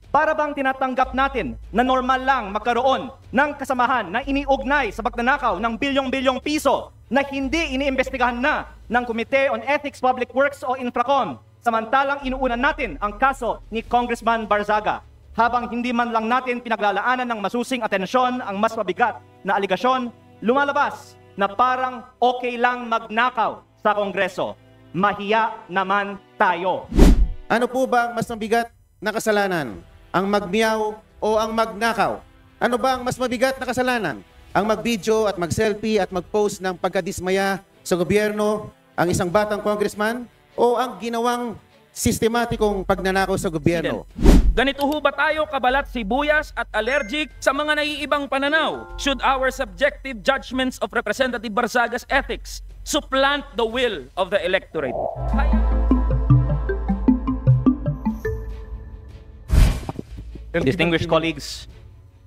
Para bang tinatanggap natin na normal lang magkaroon ng kasamahan na iniugnay sa pagnanakaw ng bilyong-bilyong piso na hindi iniimbestigahan na ng Committee on Ethics, Public Works o Infracom, samantalang inuunan natin ang kaso ni Congressman Barzaga, habang hindi man lang natin pinaglalaanan ng masusing atensyon ang mas mabigat na aligasyon, lumalabas na parang okay lang magnakaw sa Kongreso. Mahiya naman tayo. Ano po ba ang mas mabigat na kasalanan? Ang magmiyaw o ang magnakaw? Ano ba ang mas mabigat na kasalanan? Ang mag-video at mag-selfie at mag-post ng pagkadismaya sa gobyerno ang isang batang congressman? O ang ginawang sistematikong pagnanakaw sa gobyerno? Ganito ho ba tayo kabalat sibuyas at allergic sa mga naiibang pananaw? Should our subjective judgments of Representative Barzaga's ethics supplant the will of the electorate? Distinguished colleagues,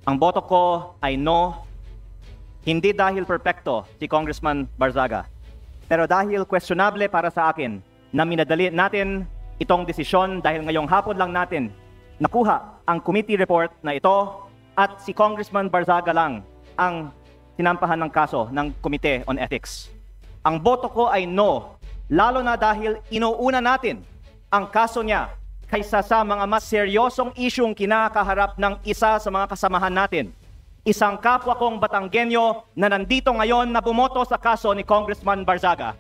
ang boto ko ay no, hindi dahil perpekto si Congressman Barzaga, pero dahil questionable para sa akin na minadali natin itong desisyon dahil ngayong hapon lang natin nakuha ang committee report na ito at si Congressman Barzaga lang ang sinampahan ng kaso ng Committee on Ethics. Ang boto ko ay no, lalo na dahil inuuna natin ang kaso niya kaysa sa mga mas seryosong isyong kinakaharap ng isa sa mga kasamahan natin. Isang kapwa kong Batanggenyo na nandito ngayon na bumoto sa kaso ni Congressman Barzaga.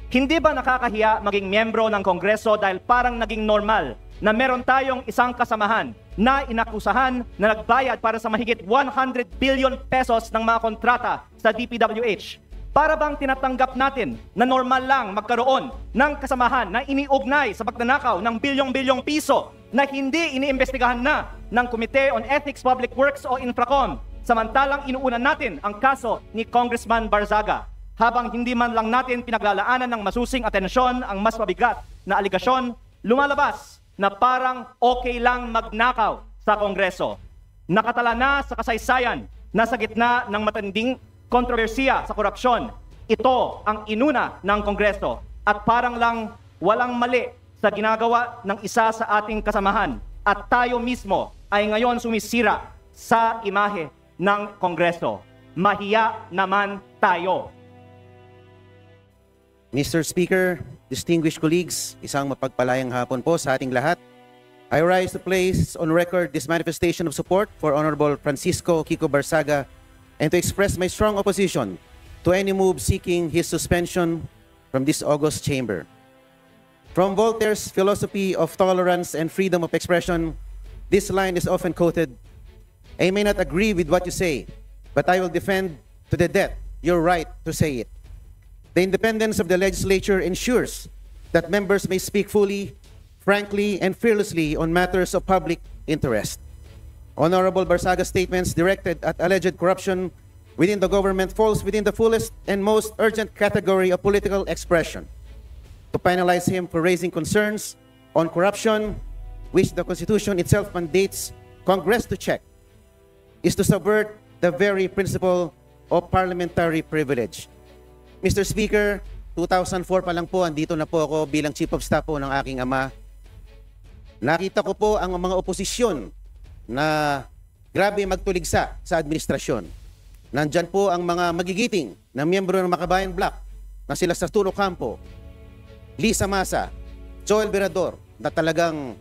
Hindi ba nakakahiya maging miyembro ng Kongreso dahil parang naging normal na meron tayong isang kasamahan na inakusahan na nagbayad para sa mahigit 100 billion pesos ng mga kontrata sa DPWH? Para bang tinatanggap natin na normal lang magkaroon ng kasamahan na iniugnay sa pagnanakaw ng bilyong-bilyong piso na hindi iniimbestigahan na ng Committee on Ethics, Public Works o Infracom, samantalang inuunan natin ang kaso ni Congressman Barzaga, habang hindi man lang natin pinaglalaanan ng masusing atensyon ang mas mabigat na aligasyon, lumalabas na parang okay lang magnakaw sa Kongreso. Nakatala na sa kasaysayan na sa gitna ng matinding kontrobersiya sa korupsyon, ito ang inuna ng Kongreso at parang lang walang mali sa ginagawa ng isa sa ating kasamahan at tayo mismo ay ngayon sumisira sa imahe ng Kongreso. Mahiya naman tayo. Mr. Speaker, distinguished colleagues, isang mapagpalayang hapon po sa ating lahat. I rise to place on record this manifestation of support for Honorable Francisco Kiko Barzaga and to express my strong opposition to any move seeking his suspension from this august chamber. From Voltaire's philosophy of tolerance and freedom of expression, this line is often quoted, "I may not agree with what you say, but I will defend to the death your right to say it." The independence of the legislature ensures that members may speak fully, frankly, and fearlessly on matters of public interest. Honorable Barzaga's statements directed at alleged corruption within the government falls within the fullest and most urgent category of political expression. To penalize him for raising concerns on corruption, which the Constitution itself mandates Congress to check, is to subvert the very principle of parliamentary privilege. Mr. Speaker, 2004 pa lang po, andito na po ako bilang Chief of Staff po ng aking ama. Nakita ko po ang mga oposisyon na grabe magtuligsa sa administrasyon. Nandyan po ang mga magigiting na miyembro ng Makabayan Bloc na sila sa Arturo Campo, Lisa Masa, Joel Verador na talagang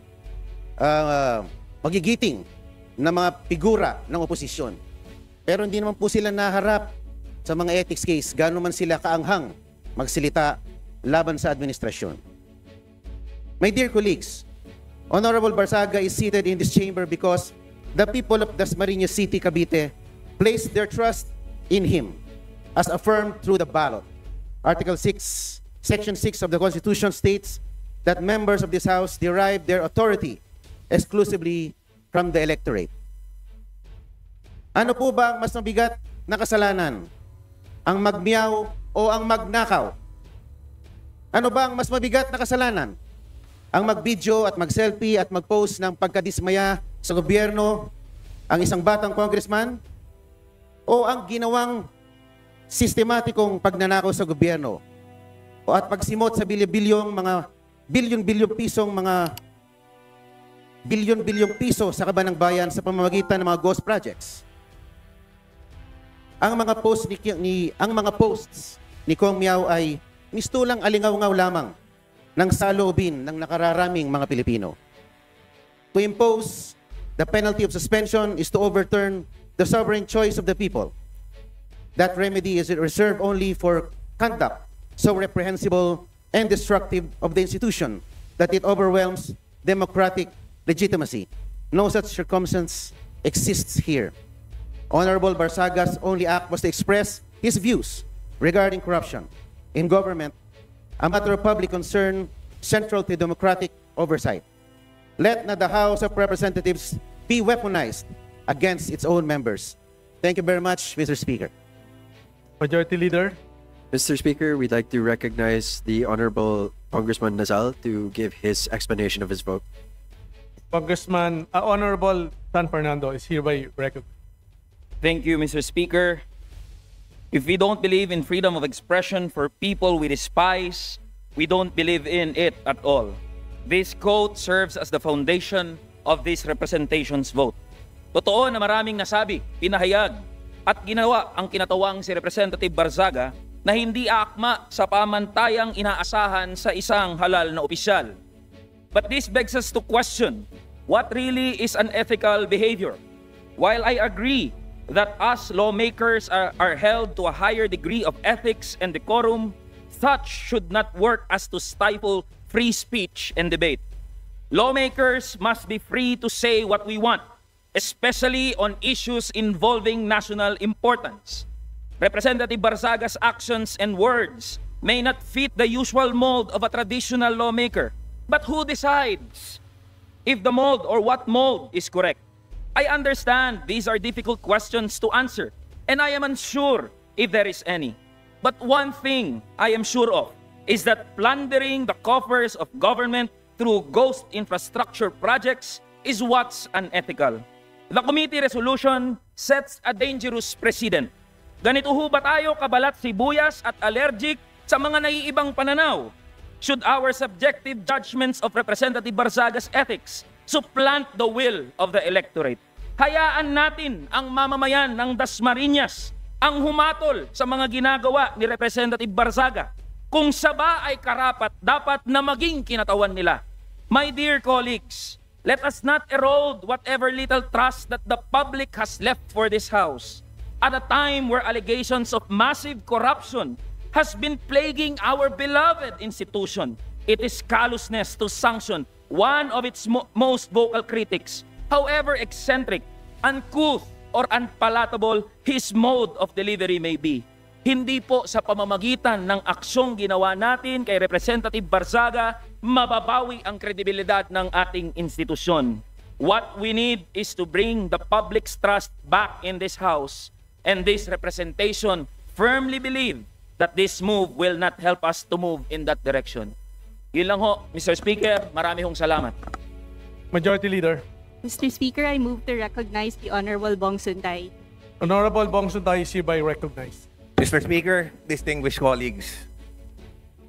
magigiting na mga figura ng oposisyon. Pero hindi naman po sila naharap sa mga ethics case, gaano man sila kaanghang magsilita laban sa administrasyon. My dear colleagues, Honorable Barzaga is seated in this chamber because the people of Dasmariñas City, Cavite, placed their trust in him as affirmed through the ballot. Article 6, Section 6 of the Constitution states that members of this House derive their authority exclusively from the electorate. Ano po ba ang mas mabigat na kasalanan? Ang magmiyaw o ang magnakaw? Ano ba ang mas mabigat na kasalanan? Ang mag-video at mag-selfie at mag-post ng pagkadismaya sa gobyerno ang isang batang congressman? O ang ginawang sistematikong pagnanakaw sa gobyerno? O at pagsimot sa bilyon-bilyong pisong mga bilyon-bilyong piso sa kaban ng bayan sa pamamagitan ng mga ghost projects. Ang mga posts ni Kong Miao ay mistulang alingaw-ngaw lamang ng saloobin ng nakararaming mga Pilipino. To impose the penalty of suspension is to overturn the sovereign choice of the people. That remedy is reserved only for conduct so reprehensible and destructive of the institution that it overwhelms democratic legitimacy. No such circumstance exists here. Honorable Barsaga's only act was to express his views regarding corruption in government, a matter of public concern central to democratic oversight. Let not the House of Representatives be weaponized against its own members. Thank you very much, Mr. Speaker. Majority Leader. Mr. Speaker, we'd like to recognize the Honorable Congressman Nazal to give his explanation of his vote. Honorable San Fernando is hereby recognized. Thank you, Mr. Speaker. If we don't believe in freedom of expression for people we despise, we don't believe in it at all. This quote serves as the foundation of this representation's vote. Totoo na maraming nasabi, pinahayag, at ginawa ang kinatawang si Representative Barzaga na hindi aakma sa pamantayang inaasahan sa isang halal na opisyal. But this begs us to question what really is unethical behavior. While I agree that us lawmakers are held to a higher degree of ethics and decorum, such should not work as to stifle free speech and debate. Lawmakers must be free to say what we want, especially on issues involving national importance. Representative Barzaga's actions and words may not fit the usual mold of a traditional lawmaker. But who decides if the mold or what mold is correct? I understand these are difficult questions to answer, and I am unsure if there is any. But one thing I am sure of is that plundering the coffers of government through ghost infrastructure projects is what's unethical. The committee resolution sets a dangerous precedent. Ganito ho ba tayo kabalat sibuyas at allergic sa mga naiibang pananaw? Should our subjective judgments of Representative Barzaga's ethics supplant the will of the electorate? Hayaan natin ang mamamayan ng Dasmariñas ang humatol sa mga ginagawa ni Representative Barzaga. Kung saba ay karapat, dapat na maging kinatawan nila. My dear colleagues, let us not erode whatever little trust that the public has left for this House. At a time where allegations of massive corruption has been plaguing our beloved institution, it is callousness to sanction one of its most vocal critics, however eccentric, uncouth, or unpalatable his mode of delivery may be. Hindi po sa pamamagitan ng aksyong ginawa natin kay Representative Barzaga mababawi ang kredibilidad ng ating institusyon. What we need is to bring the public's trust back in this House, and this representation firmly believe that this move will not help us to move in that direction. Yun lang ho, Mr. Speaker, marami hong salamat. Majority Leader. Mr. Speaker, I move to recognize the Honorable Bong Sunday. Honorable Bong Sunday is hereby recognized. Mr. Speaker, distinguished colleagues,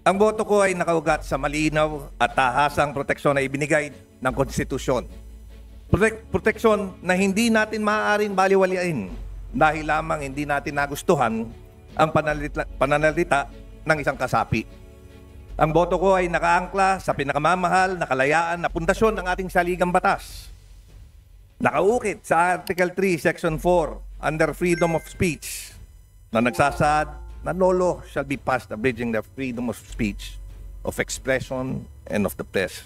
ang boto ko ay nakaugat sa malinaw at tahasang proteksyon na ibinigay ng konstitusyon. Proteksyon na hindi natin maaaring baliwalain dahil lamang hindi natin nagustuhan ang pananalita ng isang kasapi. Ang boto ko ay nakaangkla sa pinakamamahal na kalayaan na pundasyon ng ating saligang batas. Nakaukit sa Article 3, Section 4, under freedom of speech, na nagsasaad na no law shall be passed abridging the freedom of speech, of expression, and of the press.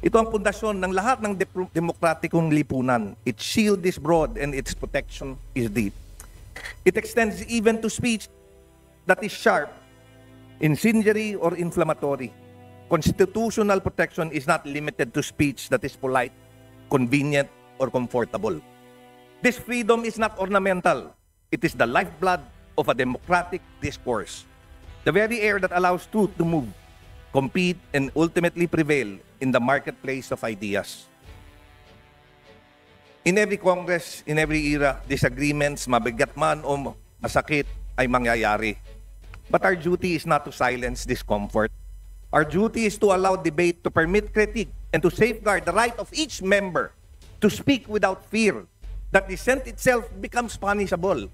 Ito ang pundasyon ng lahat ng demokratikong lipunan. Its shield is broad and its protection is deep. It extends even to speech that is sharp, incendiary, or inflammatory. Constitutional protection is not limited to speech that is polite, convenient, or comfortable. This freedom is not ornamental. It is the lifeblood of a democratic discourse. The very air that allows truth to move, compete, and ultimately prevail in the marketplace of ideas. In every Congress, in every era, disagreements, mabigat man o masakit, ay mangyayari. But our duty is not to silence discomfort. Our duty is to allow debate, to permit critique, and to safeguard the right of each member to speak without fear that dissent itself becomes punishable.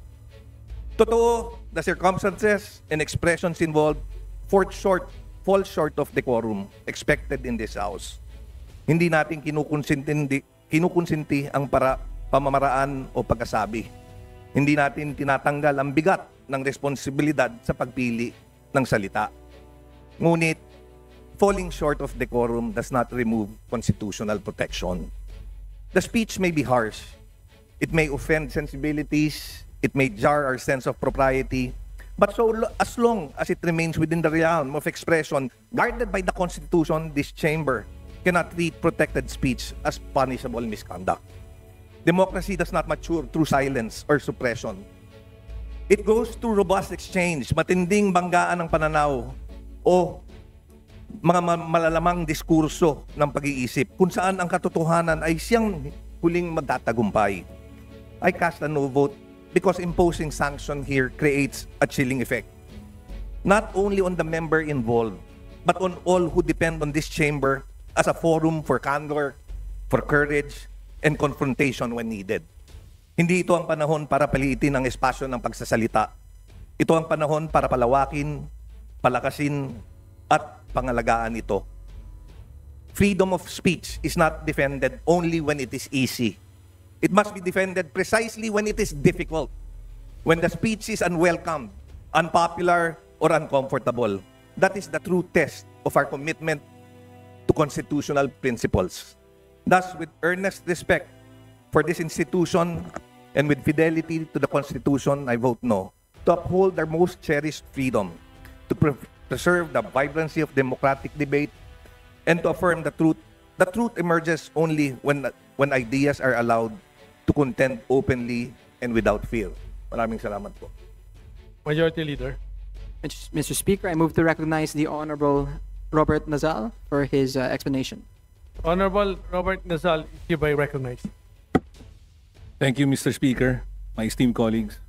Totoo, the circumstances and expressions involved fall short of decorum expected in this House. Hindi natin kinukonsinti ang pamamaraan o pagkasabi. Hindi natin tinatanggal ang bigat ng responsibilidad sa pagpili ng salita. Ngunit, falling short of decorum does not remove constitutional protection. The speech may be harsh. It may offend sensibilities. It may jar our sense of propriety. But as long as it remains within the realm of expression guarded by the Constitution, this chamber cannot treat protected speech as punishable misconduct. Democracy does not mature through silence or suppression. It goes through robust exchange, matinding banggaan ng pananaw o mga malalamang diskurso ng pag-iisip kung saan ang katotohanan ay siyang huling magtatagumpay. I cast a no vote because imposing sanction here creates a chilling effect. Not only on the member involved, but on all who depend on this chamber as a forum for candor, for courage, and confrontation when needed. Hindi ito ang panahon para paliitin ang espasyo ng pagsasalita. Ito ang panahon para palawakin, palakasin, at pangalagaan ito. Freedom of speech is not defended only when it is easy. It must be defended precisely when it is difficult, when the speech is unwelcome, unpopular, or uncomfortable. That is the true test of our commitment to constitutional principles. Thus, with earnest respect for this institution and with fidelity to the Constitution, I vote no, to uphold our most cherished freedom, to preserve the vibrancy of democratic debate, and to affirm the truth. The truth emerges only when ideas are allowed to contend openly and without fear. Maraming salamat po. Majority Leader. Mr. Speaker, I move to recognize the Honorable Robert Nazal for his explanation. Honorable Robert Nazal is hereby recognized. Thank you, Mr. Speaker, my esteemed colleagues.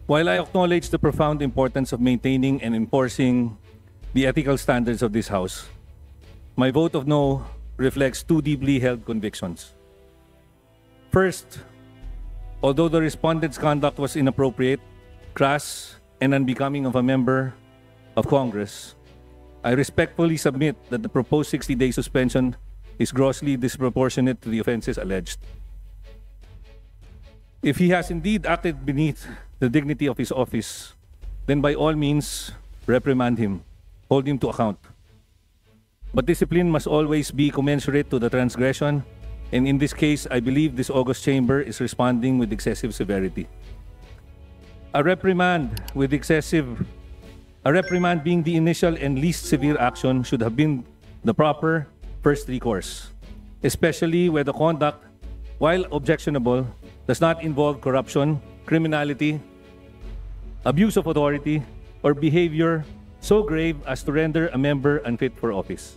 While I acknowledge the profound importance of maintaining and enforcing the ethical standards of this House, my vote of no reflects two deeply held convictions. First, although the respondent's conduct was inappropriate, crass, and unbecoming of a member of Congress, I respectfully submit that the proposed 60-day suspension is grossly disproportionate to the offenses alleged. If he has indeed acted beneath the dignity of his office, then by all means, reprimand him, hold him to account. But discipline must always be commensurate to the transgression, and in this case, I believe this august chamber is responding with excessive severity. A reprimand being the initial and least severe action should have been the proper first recourse, especially where the conduct, while objectionable, does not involve corruption, criminality, abuse of authority, or behavior so grave as to render a member unfit for office.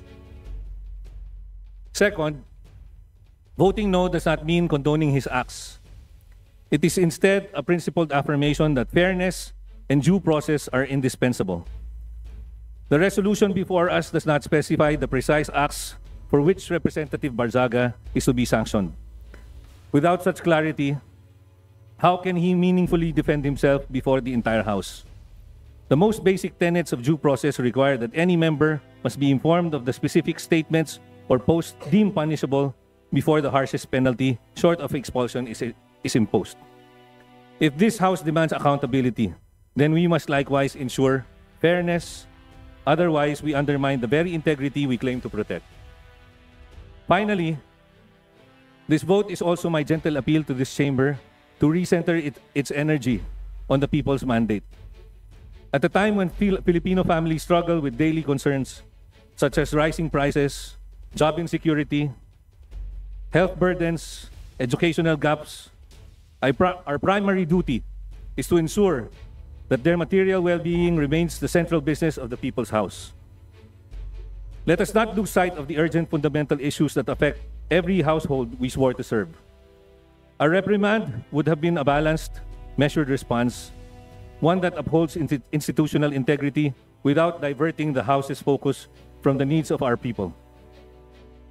Second, voting no does not mean condoning his acts. It is instead a principled affirmation that fairness and due process are indispensable. The resolution before us does not specify the precise acts for which Representative Barzaga is to be sanctioned. Without such clarity, how can he meaningfully defend himself before the entire House? The most basic tenets of due process require that any member must be informed of the specific statements or posts deemed punishable before the harshest penalty, short of expulsion, is imposed. If this House demands accountability, then we must likewise ensure fairness. Otherwise, we undermine the very integrity we claim to protect. Finally, this vote is also my gentle appeal to this chamber to recenter its energy on the people's mandate. At a time when Filipino families struggle with daily concerns such as rising prices, job insecurity, health burdens, educational gaps, our primary duty is to ensure that their material well-being remains the central business of the People's House. Let us not lose sight of the urgent fundamental issues that affect every household we swore to serve. A reprimand would have been a balanced, measured response, one that upholds institutional integrity without diverting the House's focus from the needs of our people.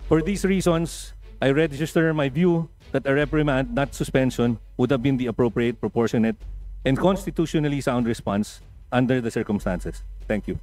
For these reasons, I register my view that a reprimand, not suspension, would have been the appropriate, proportionate, and constitutionally sound response under the circumstances. Thank you.